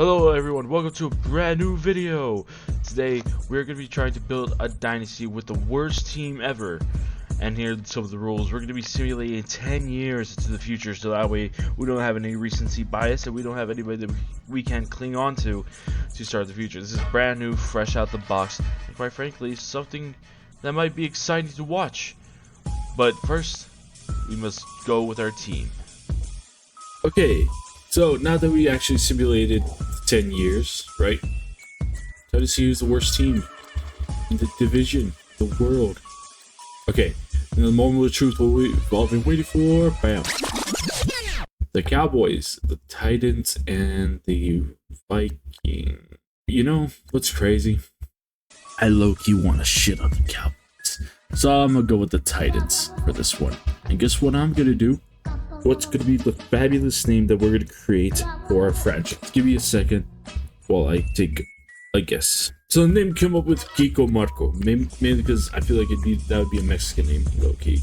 Hello everyone, welcome to a brand new video. Today we're going to be trying to build a dynasty with the worst team ever. And here are some of the rules. We're going to be simulating 10 years into the future, so that way we don't have any recency bias and we don't have anybody that we can cling on to start the future. This is brand new, fresh out the box, and quite frankly something that might be exciting to watch. But first we must go with our team. Okay, so now that we actually simulated 10 years, right? Try to see who's the worst team in the division, the world. Okay, in the moment of truth, what we've all been waiting for, bam. The Cowboys, the Titans, and the Vikings. You know what's crazy? I low-key want to shit on the Cowboys. So I'm gonna go with the Titans for this one. And guess what I'm gonna do? What's going to be the fabulous name that we're going to create for our franchise? Give me a second while I take a guess. So the name came up with Kiko Marco, mainly because I feel like that would be a Mexican name, low-key.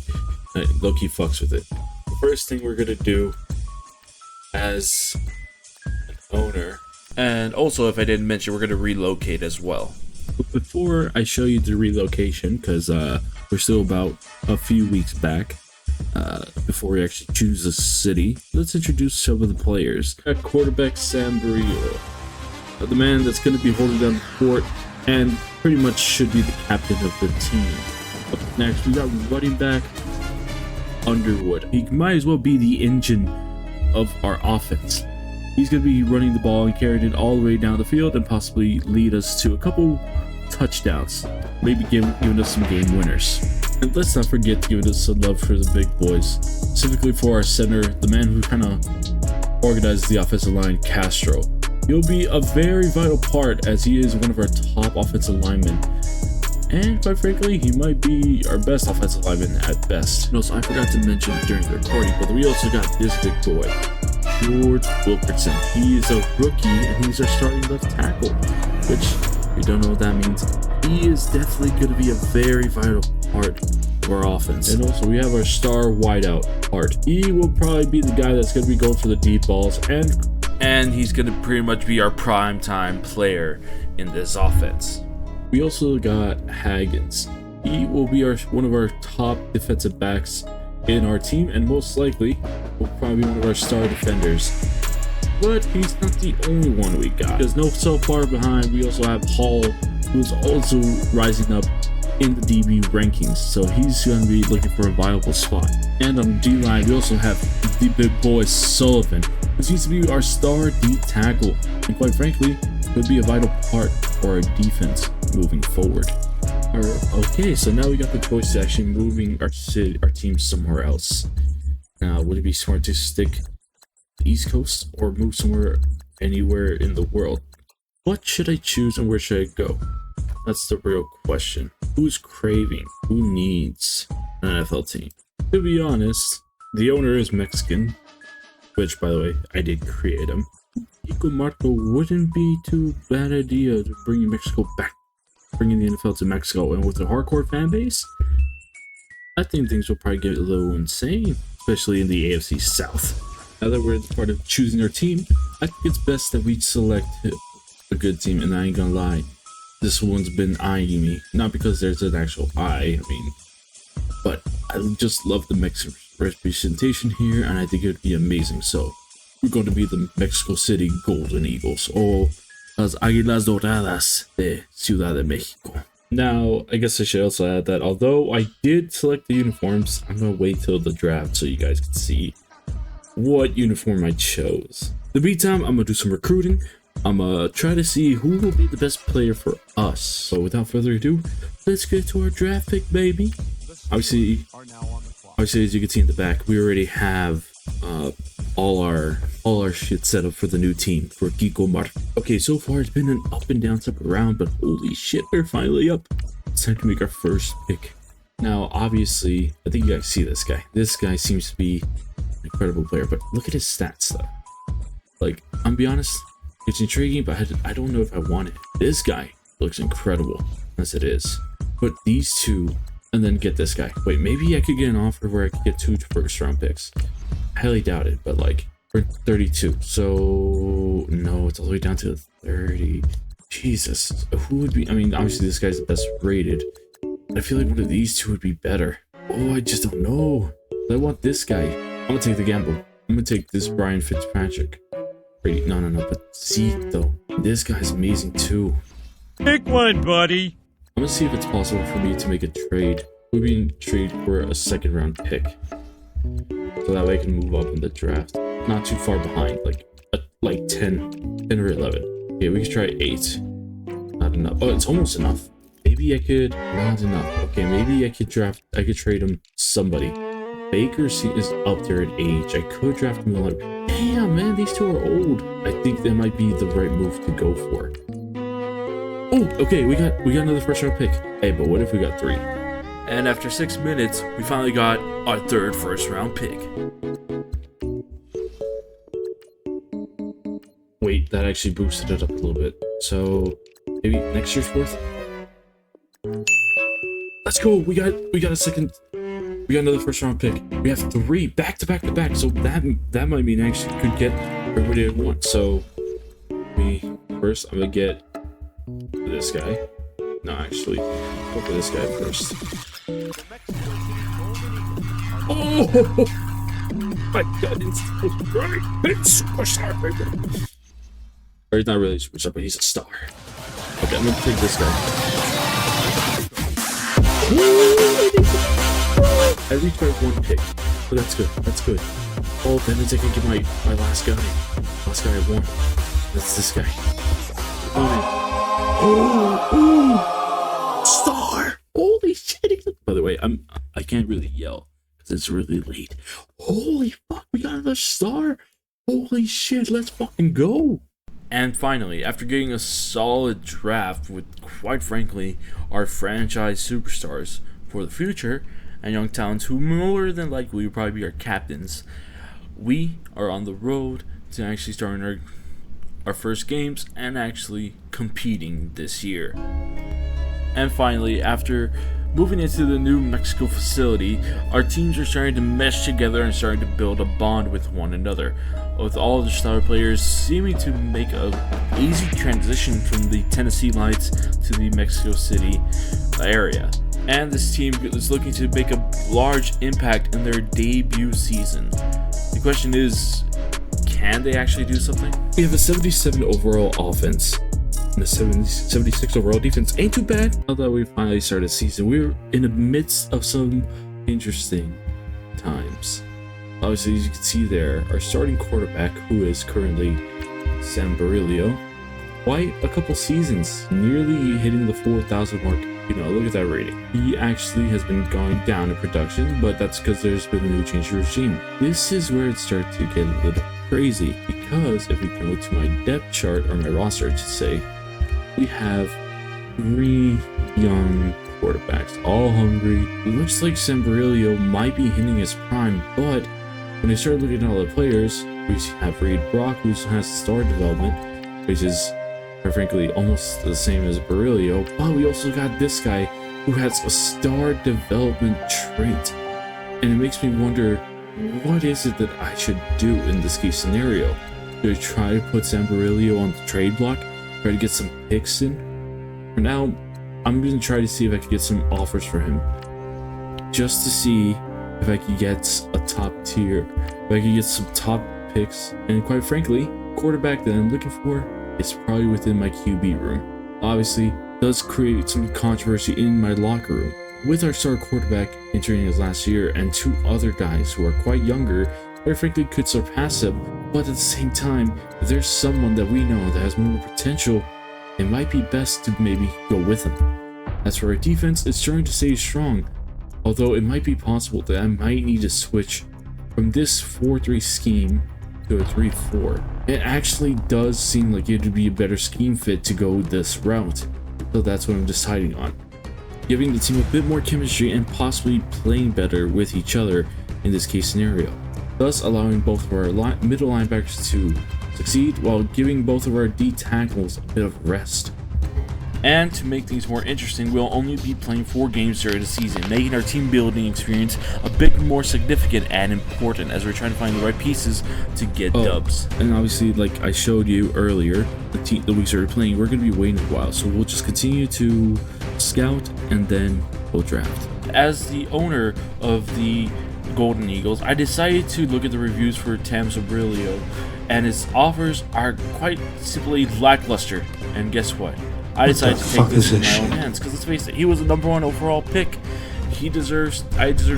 Low-key fucks with it. The first thing we're going to do as an owner, and also if I didn't mention, we're going to relocate as well. But before I show you the relocation, because we're still about a few weeks back, before we actually choose a city, let's introduce some of the players. At quarterback, Sam Barillo, the man that's going to be holding down the fort and pretty much should be the captain of the team. Up next, we got running back, Underwood. He might as well be the engine of our offense. He's going to be running the ball and carrying it all the way down the field and possibly lead us to a couple touchdowns, maybe giving us some game winners. And let's not forget to give us some love for the big boys, specifically for our center, the man who kind of organizes the offensive line, Castro. He'll be a very vital part as he is one of our top offensive linemen. And quite frankly, he might be our best offensive lineman at best. And also, I forgot to mention during the recording, but we also got this big boy, George Wilkerson. He is a rookie and he's our starting left tackle, which, if you don't know what that means, he is definitely going to be a very vital part of our offense. And also we have our star wideout part. He will probably be the guy that's going to be going for the deep balls, and he's going to pretty much be our prime time player in this offense. We also got Haggins. He will be one of our top defensive backs in our team, and most likely will probably be one of our star defenders. But he's not the only one we got. There's no so far behind. We also have Hall, who's also rising up in the DB rankings, so he's going to be looking for a viable spot. And on the D-line, we also have the big boy Sullivan, who seems to be our star D tackle, and quite frankly, could be a vital part for our defense moving forward. Okay, so now we got the choice to actually moving our team somewhere else. Now, would it be smart to stick to the East Coast or move anywhere in the world? What should I choose and where should I go? That's the real question. Who's craving? Who needs an NFL team? To be honest, the owner is Mexican, which, by the way, I did create him. Kiko Marco wouldn't be too bad idea to bring Mexico back, bringing the NFL to Mexico, and with a hardcore fan base, I think things will probably get a little insane, especially in the AFC South. Now that we're in the part of choosing our team, I think it's best that we select a good team, and I ain't gonna lie, this one's been eyeing me, not because there's an actual eye, but I just love the Mexican representation here, and I think it would be amazing. So we're going to be the Mexico City Golden Eagles, or las Águilas Doradas de Ciudad de Mexico. Now, I guess I should also add that although I did select the uniforms, I'm gonna wait till the draft so you guys can see what uniform I chose. In the meantime, I'm gonna do some recruiting. I'm gonna try to see who will be the best player for us. So without further ado, let's get to our draft pick, baby. Obviously, as you can see in the back, we already have all our shit set up for the new team for Kiko Marco. Okay, so far it's been an up and down type of round, but holy shit, we're finally up. It's time to make our first pick. Now, obviously, I think you guys see this guy. This guy seems to be an incredible player, but look at his stats though. Like, I'm be honest, it's intriguing, but I don't know if I want it. This guy looks incredible, as it is. But these two, and then get this guy. Wait, maybe I could get an offer where I could get 2 first-round picks. I highly doubt it, but like, We're 32. So no, it's all the way down to 30. Jesus, who would be? I mean, obviously this guy's the best rated. I feel like one of these two would be better. Oh, I just don't know. I want this guy. I'm gonna take the gamble. I'm gonna take this Brian Fitzpatrick. Brady, no, but Zeke though. This guy's amazing too. Pick one, buddy. I'm gonna see if it's possible for me to make a trade. We're being trade for a second round pick, so that way I can move up in the draft. Not too far behind, like 10 or 11. Okay, we can try 8. Not enough. Oh, it's almost enough. Maybe I could. Not enough. Okay, maybe I could trade him somebody. Baker is up there in age. I could draft him. Damn, man, these two are old. I think that might be the right move to go for. Oh, okay, we got another first round pick. Hey, but what if we got 3? And after 6 minutes, we finally got our third first round pick. Wait, that actually boosted it up a little bit. So maybe next year's 4th. Let's go. We got a second. We got another first round pick. We have 3 back to back to back. So that might mean I actually could get everybody I want. So first I'm gonna get this guy. No, actually, go for this guy first. Oh my God! It's superstar, baby. Or he's not really a superstar, but he's a star. Okay, I'm gonna take this guy. I reached my 1 pick. Oh, that's good. That's good. Oh, that means I can get my last guy. Last guy I want. That's this guy. Oh, star! Holy shit! By the way, I can't really yell because it's really late. Holy fuck! We got another star! Holy shit! Let's fucking go! And finally, after getting a solid draft with, quite frankly, our franchise superstars for the future and young talents who more than likely will probably be our captains, we are on the road to actually starting our first games and actually competing this year. And finally, after moving into the new Mexico facility, our teams are starting to mesh together and starting to build a bond with one another, with all the star players seeming to make a easy transition from the Tennessee Lights to the Mexico City area. And this team is looking to make a large impact in their debut season. The question is, can they actually do something? We have a 77 overall offense and a 76 overall defense. Ain't too bad. Now that we finally started the season, we're in the midst of some interesting times. Obviously, as you can see there, our starting quarterback, who is currently Sam Barilio, quite a couple seasons, nearly hitting the 4,000 mark. You know, look at that rating. He actually has been going down in production, but that's because there's been a new change of regime. This is where it starts to get a little crazy, because if we go to my depth chart, or my roster, I should say, we have 3 young quarterbacks, all hungry. It looks like Sam Barilio might be hitting his prime, but when I start looking at all the players, we have Reed Brock, who has star development, which is, quite frankly, almost the same as Barilio. But we also got this guy, who has a star development trait. And it makes me wonder, what is it that I should do in this case scenario? Do I try to put Sam Barilio on the trade block? Try to get some picks in? For now, I'm going to try to see if I can get some offers for him. Just to see if I could get a top tier, if I could get some top picks, and quite frankly, quarterback that I'm looking for is probably within my QB room. Obviously, does create some controversy in my locker room. With our star quarterback entering his last year and 2 other guys who are quite younger, quite frankly could surpass him, but at the same time, if there's someone that we know that has more potential, it might be best to maybe go with him. As for our defense, it's starting to stay strong. Although it might be possible that I might need to switch from this 4-3 scheme to a 3-4. It actually does seem like it would be a better scheme fit to go this route. So that's what I'm deciding on. Giving the team a bit more chemistry and possibly playing better with each other in this case scenario. Thus allowing both of our middle linebackers to succeed while giving both of our D tackles a bit of rest. And to make things more interesting, we'll only be playing 4 games during the season, making our team building experience a bit more significant and important as we're trying to find the right pieces to get dubs. And obviously, like I showed you earlier, the week started playing, we're going to be waiting a while, so we'll just continue to scout and then we'll draft. As the owner of the Golden Eagles, I decided to look at the reviews for Tam Sobrilio, and his offers are quite simply lackluster. And guess what? I decided to take this in my own hands, because let's face it, he was the #1 overall pick. I deserve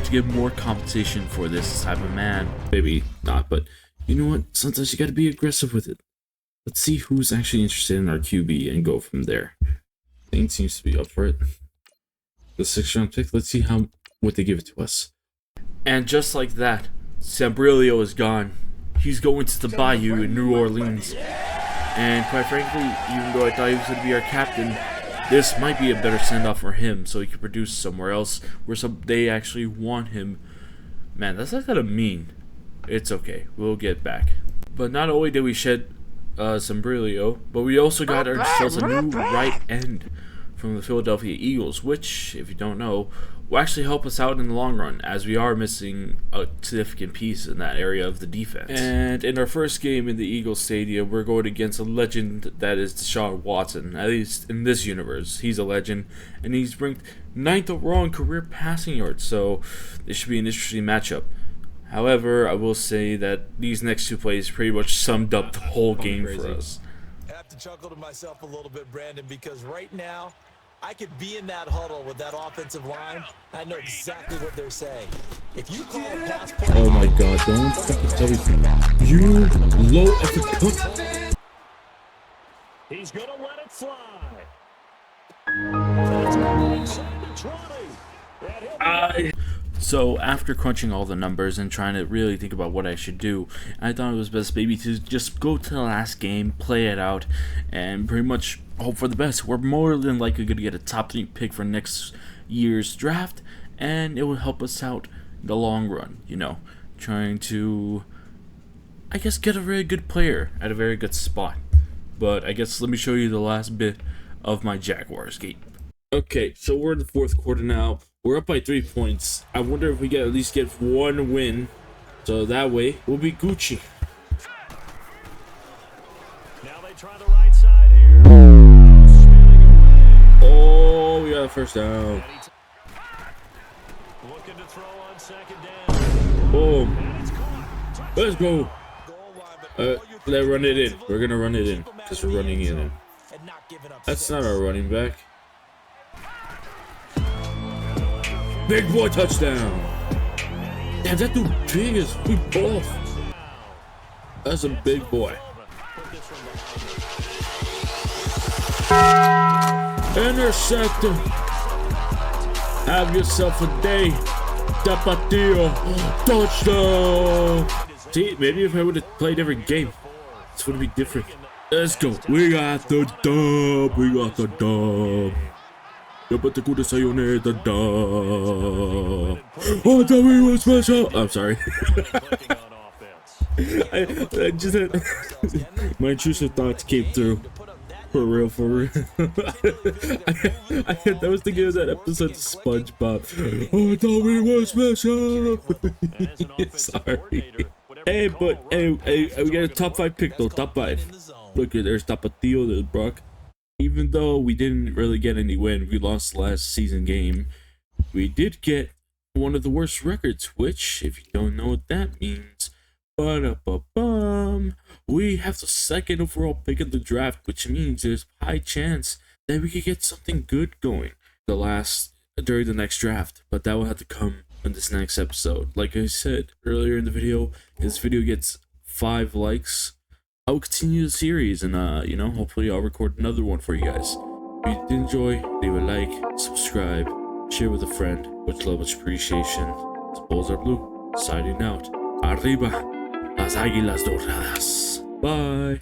to get more compensation for this type of man. Maybe not, but you know what? Sometimes you gotta be aggressive with it. Let's see who's actually interested in our QB and go from there. Thing seems to be up for it. The 6th round pick, let's see what they give it to us. And just like that, Sobrilio is gone. He's going to the Bayou in New Orleans. And quite frankly, even though I thought he was going to be our captain, this might be a better send-off for him so he can produce somewhere else where they actually want him. Man, that's not kind of mean. It's okay. We'll get back. But not only did we shed Sobrilio, but we also got ourselves a new right end from the Philadelphia Eagles, which, if you don't know, will actually help us out in the long run, as we are missing a significant piece in that area of the defense. And in our first game in the Eagles Stadium, we're going against a legend that is Deshaun Watson. At least in this universe, he's a legend, and he's ranked 9th overall in career passing yards, so this should be an interesting matchup. However, I will say that these next 2 plays pretty much summed up the whole game for us. I have to chuckle to myself a little bit, Brandon, because right now, I could be in that huddle with that offensive line. I know exactly what they're saying. If you call a pass play, oh my god, don't fucking tell me. You low effort cook. He's gonna let it fly. So after crunching all the numbers and trying to really think about what I should do, I thought it was best maybe to just go to the last game, play it out, and pretty much hope for the best. We're more than likely going to get a top 3 pick for next year's draft, and it will help us out in the long run, you know, trying to, I guess, get a very good player at a very good spot. But I guess let me show you the last bit of my Jaguars game. Okay, so we're in the 4th quarter now. We're up by 3 points. I wonder if we can at least get 1 win. So that way, we'll be Gucci. Now they try the right side here. Oh, we got a 1st down. Looking to throw on 2nd down. Boom. Let's go. Let's run it in. We're going to run it in because we're running it in. That's not our running back. Big boy touchdown. Damn, that dude big as we both. That's a big boy. Interceptor. Have yourself a day. Tapatio. Touchdown. See, maybe if I would have played every game, this would be different. Let's go. We got the dub. We got the dub. Oh, I thought we were special. I'm sorry. I just had my intrusive thoughts came through. For real, for real. I was thinking of that episode of SpongeBob. Oh, I thought we were special. Sorry. Hey, but hey, we got a top 5 pick though. Top 5. Look, there's Tapatio, there's Brock. Even though we didn't really get any win, we lost the last season game, we did get one of the worst records, which, if you don't know what that means, we have the 2nd overall pick of the draft, which means there's a high chance that we could get something good going during the next draft, but that will have to come in this next episode. Like I said earlier in the video, this video gets 5 likes. I'll continue the series and you know, hopefully I'll record another one for you guys. If you did enjoy, leave a like, subscribe, share with a friend. Much love, much appreciation. The Bulls are blue. Signing out. Arriba las águilas doradas. Bye.